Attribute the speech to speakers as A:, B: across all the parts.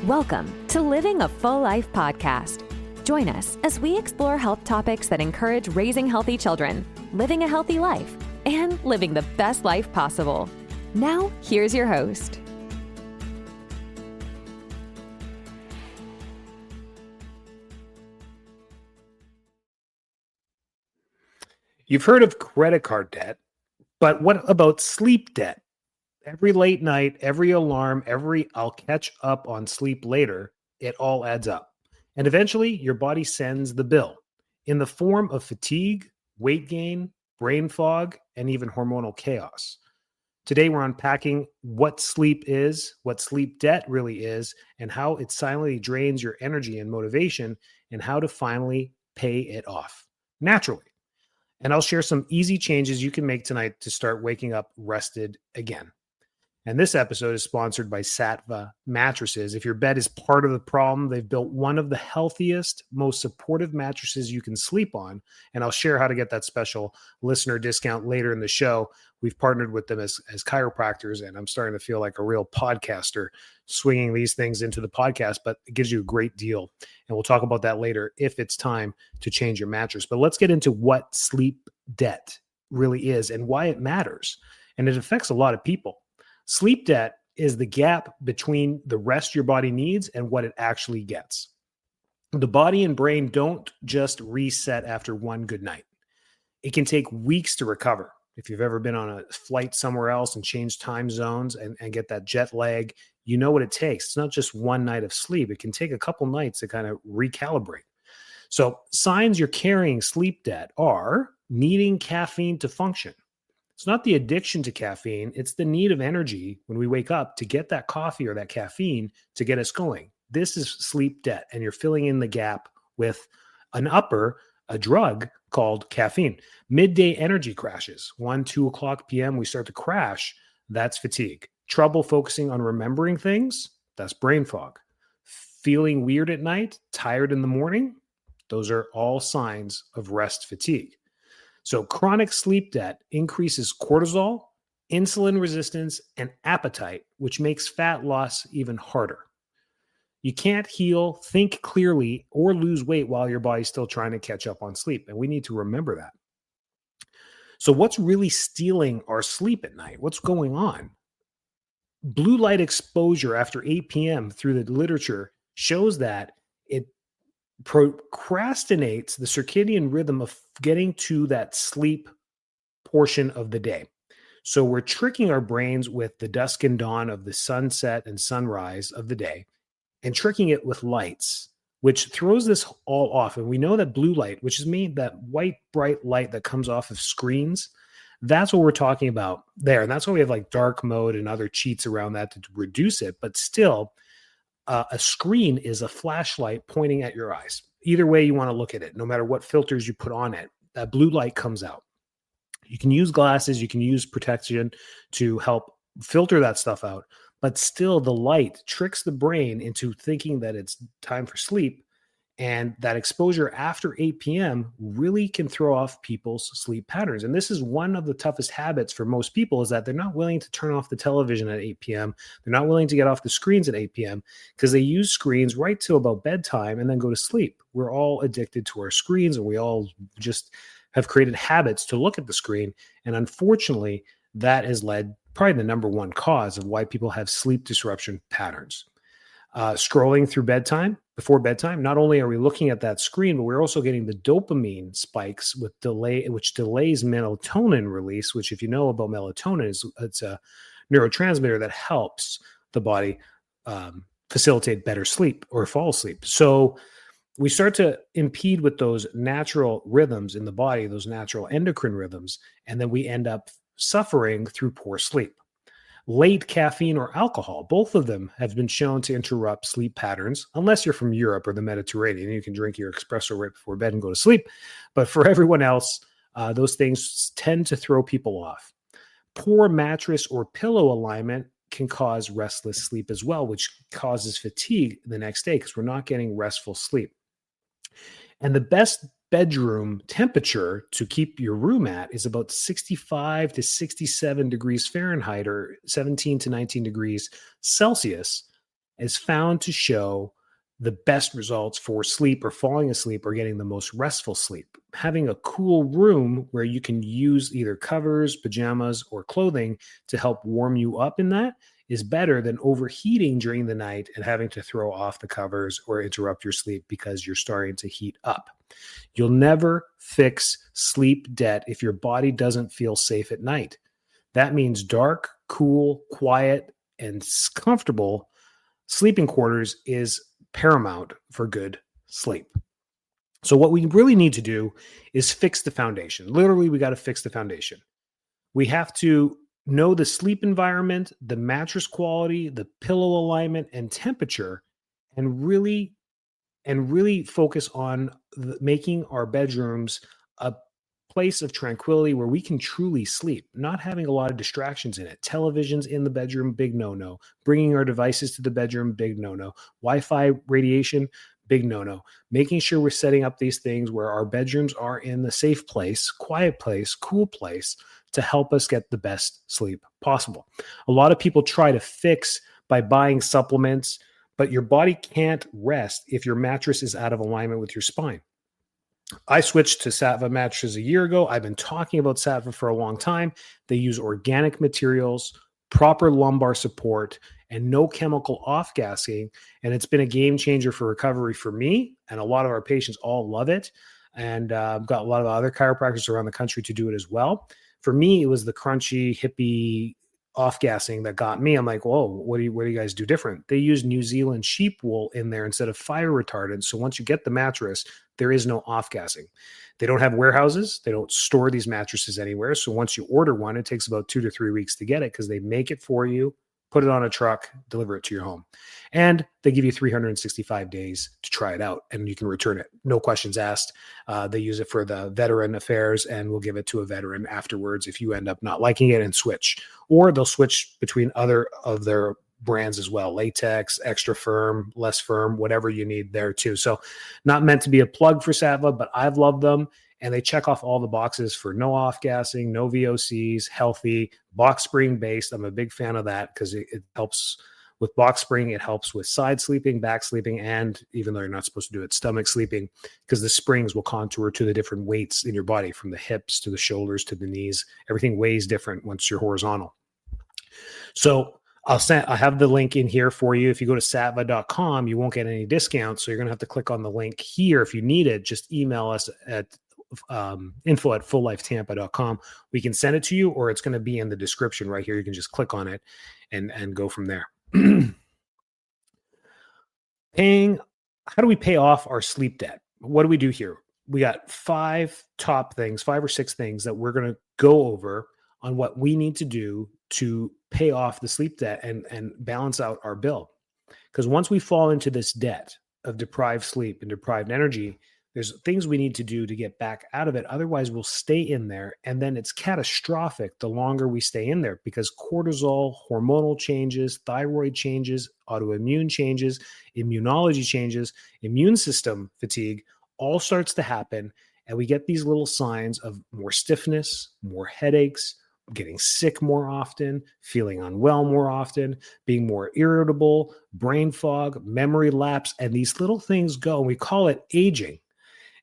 A: Welcome to Living a Full Life podcast. Join us as we explore health topics that encourage raising healthy children, living a healthy life, and living the best life possible. Now, here's your host.
B: You've heard of credit card debt, but what about sleep debt? Every late night, every alarm, every I'll catch up on sleep later, it all adds up. And eventually, your body sends the bill in the form of fatigue, weight gain, brain fog, and even hormonal chaos. Today, we're unpacking what sleep is, what sleep debt really is, and how it silently drains your energy and motivation, and how to finally pay it off naturally. And I'll share some easy changes you can make tonight to start waking up rested again. And this episode is sponsored by Sattva Mattresses. If your bed is part of the problem, they've built one of the healthiest, most supportive mattresses you can sleep on. And I'll share how to get that special listener discount later in the show. We've partnered with them as chiropractors, and I'm starting to feel like a real podcaster swinging these things into the podcast, but it gives you a great deal. And we'll talk about that later if it's time to change your mattress. But let's get into what sleep debt really is and why it matters. And it affects a lot of people. Sleep debt is the gap between the rest your body needs and what it actually gets. The body and brain don't just reset after one good night. It can take weeks to recover. If you've ever been on a flight somewhere else and changed time zones and get that jet lag, you know what it takes. It's not just one night of sleep. It can take a couple nights to kind of recalibrate. So signs you're carrying sleep debt are needing caffeine to function. It's not the addiction to caffeine. It's the need of energy when we wake up to get that coffee or that caffeine to get us going. This is sleep debt, and you're filling in the gap with a drug called caffeine. Midday energy crashes, 1, 2 o'clock p.m., we start to crash. That's fatigue. Trouble focusing on remembering things, that's brain fog. Feeling weird at night, tired in the morning, those are all signs of rest fatigue. So chronic sleep debt increases cortisol, insulin resistance, and appetite, which makes fat loss even harder. You can't heal, think clearly, or lose weight while your body's still trying to catch up on sleep. And we need to remember that. So what's really stealing our sleep at night? What's going on? Blue light exposure after 8 p.m. through the literature shows that it procrastinates the circadian rhythm of getting to that sleep portion of the day. So we're tricking our brains with the dusk and dawn of the sunset and sunrise of the day and tricking it with lights, which throws this all off. And we know that blue light, which is that white, bright light that comes off of screens, that's what we're talking about there. And that's why we have like dark mode and other cheats around that to reduce it. But still, a screen is a flashlight pointing at your eyes. Either way you want to look at it, no matter what filters you put on it, that blue light comes out. You can use glasses, you can use protection to help filter that stuff out, but still the light tricks the brain into thinking that it's time for sleep. And that exposure after 8 p.m. really can throw off people's sleep patterns. And this is one of the toughest habits for most people, is that they're not willing to turn off the television at 8 p.m. They're not willing to get off the screens at 8 p.m. because they use screens right till about bedtime and then go to sleep. We're all addicted to our screens, and we all just have created habits to look at the screen. And unfortunately, that has led probably the number one cause of why people have sleep disruption patterns. Scrolling through before bedtime, not only are we looking at that screen, but we're also getting the dopamine spikes which delays melatonin release, which, if you know about melatonin, it's a neurotransmitter that helps the body facilitate better sleep or fall asleep. So we start to impede with those natural rhythms in the body, those natural endocrine rhythms, and then we end up suffering through poor sleep. Late caffeine or alcohol, both of them have been shown to interrupt sleep patterns, unless you're from Europe or the Mediterranean. You can drink your espresso right before bed and go to sleep. But for everyone else, those things tend to throw people off. Poor mattress or pillow alignment can cause restless sleep as well, which causes fatigue the next day because we're not getting restful sleep. And the best bedroom temperature to keep your room at is about 65 to 67 degrees Fahrenheit or 17 to 19 degrees Celsius is found to show the best results for sleep or falling asleep or getting the most restful sleep. Having a cool room where you can use either covers, pajamas, or clothing to help warm you up in that is better than overheating during the night and having to throw off the covers or interrupt your sleep because you're starting to heat up. You'll never fix sleep debt if your body doesn't feel safe at night. That means dark, cool, quiet, and comfortable sleeping quarters is paramount for good sleep. So what we really need to do is fix the foundation. Literally, we got to fix the foundation. We have to know the sleep environment, the mattress quality, the pillow alignment, and temperature, and really focus on making our bedrooms a place of tranquility where we can truly sleep, not having a lot of distractions in it. Televisions in the bedroom, big no-no. Bringing our devices to the bedroom, big no-no. Wi-Fi radiation, big no-no. Making sure we're setting up these things where our bedrooms are in the safe place, quiet place, cool place to help us get the best sleep possible. A lot of people try to fix by buying supplements, but your body can't rest if your mattress is out of alignment with your spine. I switched to Sattva mattresses a year ago. I've been talking about Sattva for a long time. They use organic materials, proper lumbar support, and no chemical off-gassing. And it's been a game changer for recovery for me. And a lot of our patients all love it. And I've got a lot of other chiropractors around the country to do it as well. For me, it was the crunchy, hippie off-gassing that got me. I'm like, whoa, what do you guys do different? They use New Zealand sheep wool in there instead of fire retardant. So once you get the mattress, there is no off-gassing. They don't have warehouses. They don't store these mattresses anywhere. So once you order one, it takes about 2 to 3 weeks to get it because they make it for you, put it on a truck, deliver it to your home. And they give you 365 days to try it out and you can return it. No questions asked. They use it for the veteran affairs and we'll give it to a veteran afterwards if you end up not liking it and switch. Or they'll switch between other of their brands as well. Latex, extra firm, less firm, whatever you need there too. So not meant to be a plug for Sattva, but I've loved them. And they check off all the boxes for no off-gassing, no VOCs, healthy, box spring based. I'm a big fan of that because it helps with box spring. It helps with side sleeping, back sleeping, and even though you're not supposed to do it, stomach sleeping, because the springs will contour to the different weights in your body from the hips to the shoulders to the knees. Everything weighs different once you're horizontal. So I have the link in here for you. If you go to sattva.com, you won't get any discounts. So you're going to have to click on the link here. If you need it, just email us at info@fulllifetampa.com. We can send it to you, or it's going to be in the description right here. You can just click on it and go from there. How do we pay off our sleep debt? What do we do here? We got 5 or 6 things that we're going to go over on what we need to do to pay off the sleep debt and balance out our bill. Because once we fall into this debt of deprived sleep and deprived energy, there's things we need to do to get back out of it. Otherwise, we'll stay in there. And then it's catastrophic the longer we stay in there because cortisol, hormonal changes, thyroid changes, autoimmune changes, immunology changes, immune system fatigue all starts to happen. And we get these little signs of more stiffness, more headaches, getting sick more often, feeling unwell more often, being more irritable, brain fog, memory lapse. And these little things go, and we call it aging.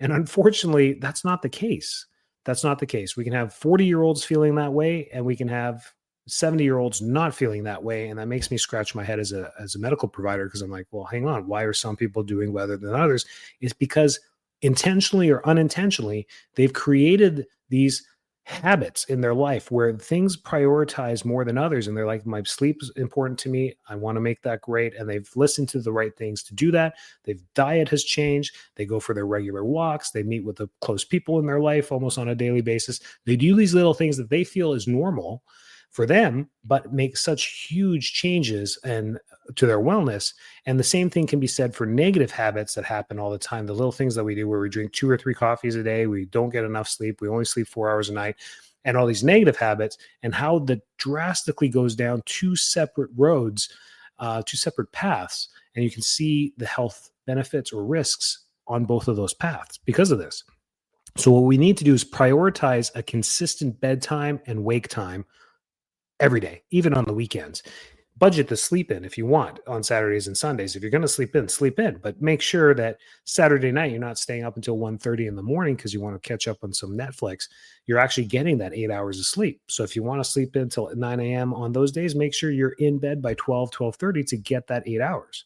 B: And unfortunately, that's not the case. That's not the case. We can have 40-year-olds feeling that way, and we can have 70-year-olds not feeling that way. And that makes me scratch my head as a medical provider because I'm like, well, hang on. Why are some people doing better than others? It's because intentionally or unintentionally, they've created these habits in their life where things prioritize more than others. And they're like, my sleep is important to me. I want to make that great. And they've listened to the right things to do that. Their diet has changed. They go for their regular walks. They meet with the close people in their life almost on a daily basis. They do these little things that they feel is normal for them, but make such huge changes and to their wellness. And the same thing can be said for negative habits that happen all the time. The little things that we do where we drink 2 or 3 coffees a day, we don't get enough sleep, we only sleep 4 hours a night, and all these negative habits, and how that drastically goes down 2 separate roads, 2 separate paths. And you can see the health benefits or risks on both of those paths because of this. So what we need to do is prioritize a consistent bedtime and wake time every day, even on the weekends. budget the sleep in if you want on Saturdays and Sundays. If you're going to sleep in, but make sure that Saturday night you're not staying up until 1:30 in the morning because you want to catch up on some Netflix. You're actually getting that 8 hours of sleep. So if you want to sleep in until 9 a.m. on those days, make sure you're in bed by 12:30 to get that 8 hours.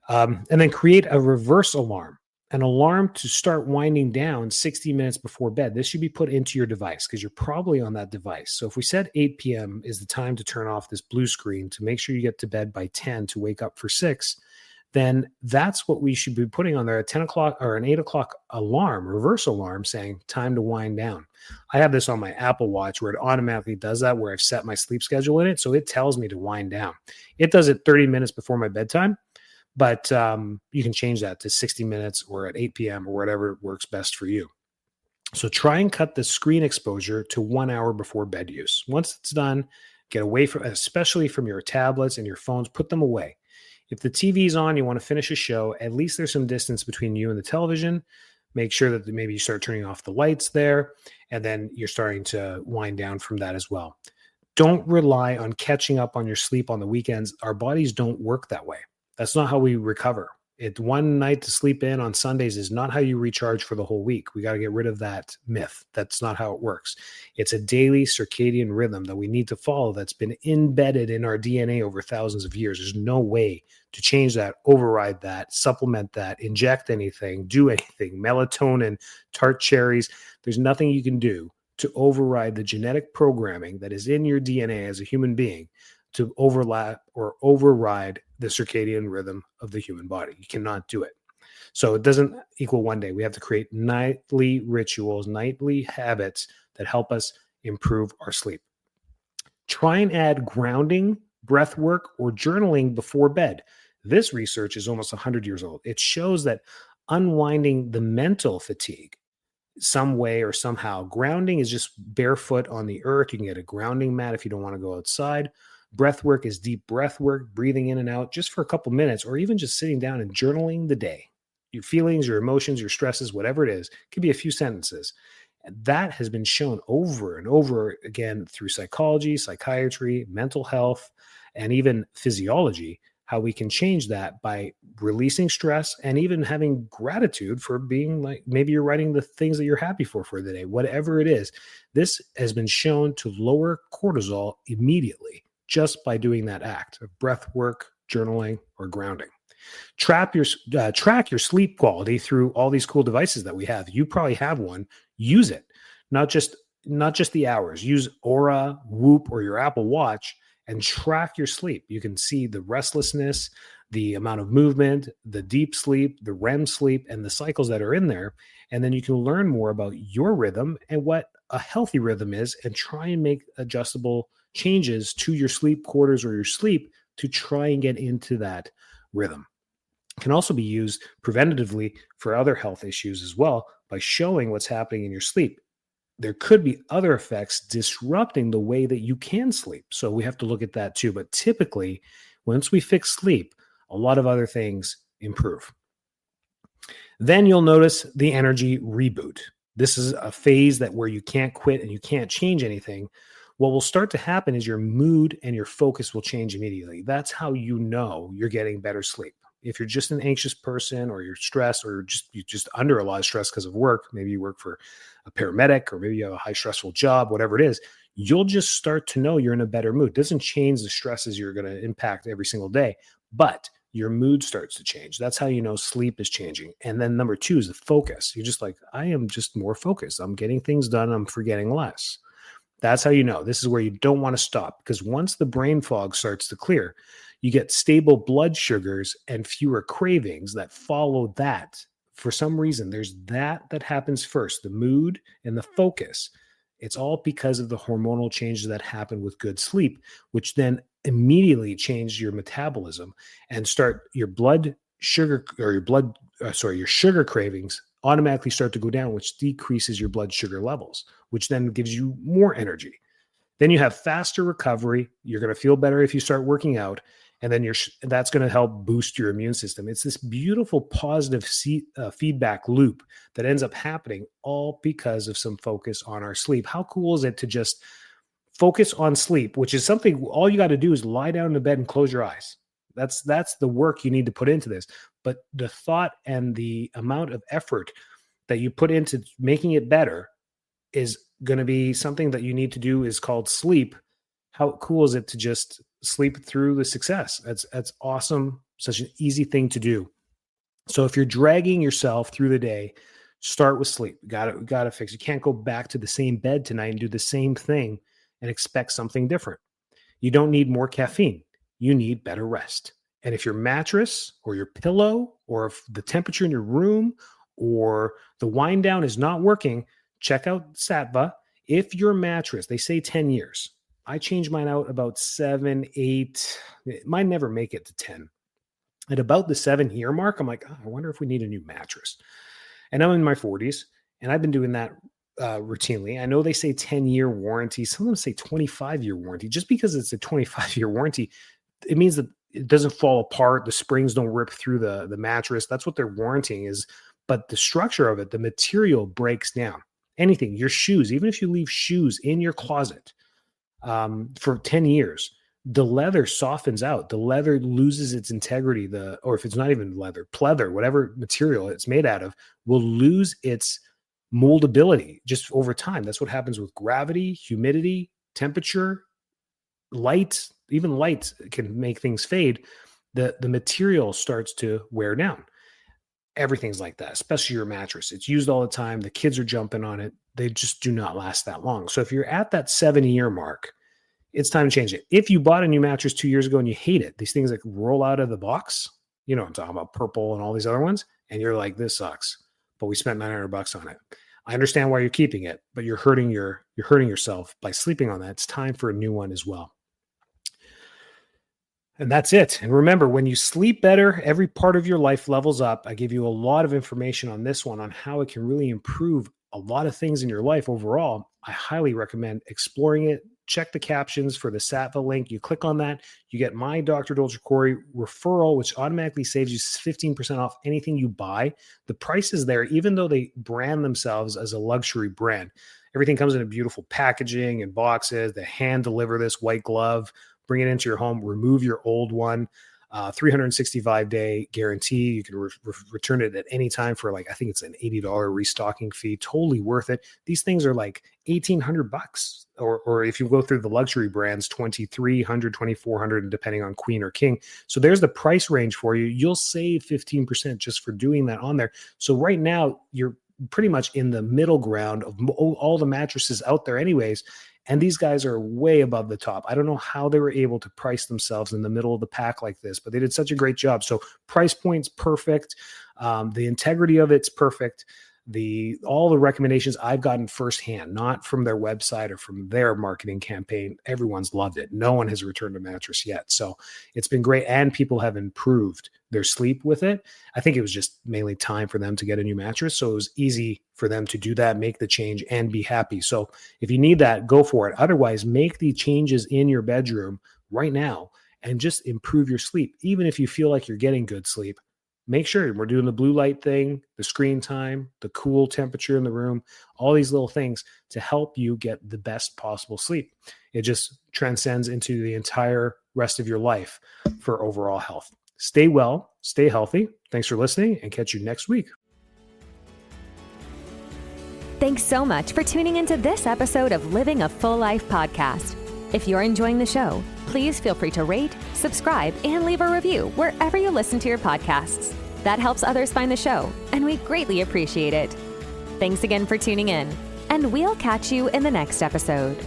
B: And then create a reverse alarm, an alarm to start winding down 60 minutes before bed. This should be put into your device because you're probably on that device. So if we said 8 p.m. is the time to turn off this blue screen to make sure you get to bed by 10 to wake up for 6, then that's what we should be putting on there, a 10 o'clock or an 8 o'clock alarm, reverse alarm saying time to wind down. I have this on my Apple Watch where it automatically does that, where I've set my sleep schedule in it. So it tells me to wind down. It does it 30 minutes before my bedtime. But you can change that to 60 minutes or at 8 p.m. or whatever works best for you. So try and cut the screen exposure to 1 hour before bed use. Once it's done, get away from, especially from your tablets and your phones, put them away. If the TV's on, you want to finish a show, at least there's some distance between you and the television. Make sure that maybe you start turning off the lights there, and then you're starting to wind down from that as well. Don't rely on catching up on your sleep on the weekends. Our bodies don't work that way. That's not how we recover. One night to sleep in on Sundays is not how you recharge for the whole week. We got to get rid of that myth. That's not how it works. It's a daily circadian rhythm that we need to follow that's been embedded in our DNA over thousands of years. There's no way to change that, override that, supplement that, inject anything, do anything, melatonin, tart cherries. There's nothing you can do to override the genetic programming that is in your DNA as a human being to overlap or override the circadian rhythm of the human body. You cannot do it. So it doesn't equal one day. We have to create nightly rituals, nightly habits that help us improve our sleep. Try and add grounding, breath work, or journaling before bed. This research is almost 100 years old. It shows that unwinding the mental fatigue some way or somehow. Grounding is just barefoot on the earth. You can get a grounding mat if you don't want to go outside. Breath work is deep breath work, breathing in and out just for a couple minutes, or even just sitting down and journaling the day. Your feelings, your emotions, your stresses, whatever it is, it could be a few sentences. And that has been shown over and over again through psychology, psychiatry, mental health, and even physiology, how we can change that by releasing stress and even having gratitude for being like, maybe you're writing the things that you're happy for the day, whatever it is. This has been shown to lower cortisol immediately just by doing that act of breath work, journaling, or grounding. Track your sleep quality through all these cool devices that we have. You probably have one. Use it. Not just the hours. Use Aura, Whoop, or your Apple Watch and track your sleep. You can see the restlessness, the amount of movement, the deep sleep, the REM sleep, and the cycles that are in there. And then you can learn more about your rhythm and what a healthy rhythm is and try and make adjustable changes to your sleep quarters or your sleep to try and get into that rhythm. It can also be used preventatively for other health issues as well by showing what's happening in your sleep. There could be other effects disrupting the way that you can sleep. So we have to look at that too. But typically, once we fix sleep, a lot of other things improve. Then you'll notice the energy reboot. This is a phase where you can't quit and you can't change anything. What will start to happen is your mood and your focus will change immediately. That's how you know you're getting better sleep. If you're just an anxious person or you're stressed or you're just under a lot of stress because of work, maybe you work for a paramedic or maybe you have a high stressful job, whatever it is, you'll just start to know you're in a better mood. It doesn't change the stresses you're going to impact every single day, but your mood starts to change. That's how you know sleep is changing. And then number 2 is the focus. You're just like, I am just more focused. I'm getting things done. I'm forgetting less. That's how you know. This is where you don't want to stop because once the brain fog starts to clear, you get stable blood sugars and fewer cravings that follow that. For some reason, there's that happens first, the mood and the focus. It's all because of the hormonal changes that happen with good sleep, which then immediately change your metabolism and start your blood sugar or your sugar cravings automatically start to go down, which decreases your blood sugar levels, which then gives you more energy. Then you have faster recovery. You're going to feel better if you start working out. And then that's going to help boost your immune system. It's this beautiful positive feedback loop that ends up happening all because of some focus on our sleep. How cool is it to just focus on sleep, which is something all you got to do is lie down in the bed and close your eyes. That's the work you need to put into this. But the thought and the amount of effort that you put into making it better is going to be something that you need to do is called sleep. How cool is it to just sleep through the success? That's awesome. Such an easy thing to do. So if you're dragging yourself through the day, start with sleep. Got to fix. You can't go back to the same bed tonight and do the same thing and expect something different. You don't need more caffeine. You need better rest. And if your mattress or your pillow or if the temperature in your room or the wind down is not working, check out Sattva. If your mattress, they say 10 years. I changed mine out about 7, 8. It might never make it to 10. At about the 7-year mark, I'm like, I wonder if we need a new mattress. And I'm in my 40s, and I've been doing that routinely. I know they say 10-year warranty. Some of them say 25-year warranty. Just because it's a 25-year warranty, it means that it doesn't fall apart. The springs don't rip through the mattress. That's what their warranty is. But the structure of it, the material breaks down. Anything, your shoes, even if you leave shoes in your closet for 10 years, the leather softens out. The leather loses its integrity. Or if it's not even leather, pleather, whatever material it's made out of, will lose its moldability just over time. That's what happens with gravity, humidity, temperature, light. Even light can make things fade. The material starts to wear down. Everything's like that, especially your mattress. It's used all the time. The kids are jumping on it. They just do not last that long. So if you're at that 7-year mark, it's time to change it. If you bought a new mattress 2 years ago and you hate it, these things that roll out of the box, you know what I'm talking about, purple and all these other ones, and you're like, this sucks, but we spent $900 on it. I understand why you're keeping it, but you're hurting yourself by sleeping on that. It's time for a new one as well. And that's it. And remember, when you sleep better, every part of your life levels up. I give you a lot of information on this one on how it can really improve a lot of things in your life overall. I highly recommend exploring it. Check the captions for the Sattva link. You click on that, you get my Dr. Dolce Corey referral, which automatically saves you 15% off anything you buy. The price is there, even though they brand themselves as a luxury brand. Everything comes in a beautiful packaging and boxes. They hand deliver this white glove, bring it into your home, remove your old one. 365-day guarantee. You can return it at any time for I think it's an $80 restocking fee. Totally worth it. These things are like $1,800, or if you go through the luxury brands, $2,300, $2,400, depending on queen or king. So there's the price range for you. You'll save 15% just for doing that on there. So right now you're pretty much in the middle ground of all the mattresses out there anyways. And these guys are way above the top. I don't know how they were able to price themselves in the middle of the pack like this, but they did such a great job. So price point's perfect. The integrity of it's perfect. All the recommendations I've gotten firsthand, not from their website or from their marketing campaign. Everyone's loved it. No one has returned a mattress yet. So it's been great. And people have improved their sleep with it. I think it was just mainly time for them to get a new mattress. So it was easy for them to do that, make the change and be happy. So if you need that, go for it. Otherwise, make the changes in your bedroom right now and just improve your sleep. Even if you feel like you're getting good sleep, make sure we're doing the blue light thing, the screen time, the cool temperature in the room, all these little things to help you get the best possible sleep. It just transcends into the entire rest of your life for overall health. Stay well, stay healthy. Thanks for listening and catch you next week.
A: Thanks so much for tuning into this episode of Living a Full Life podcast. If you're enjoying the show, please feel free to rate, subscribe, and leave a review wherever you listen to your podcasts. That helps others find the show, and we greatly appreciate it. Thanks again for tuning in, and we'll catch you in the next episode.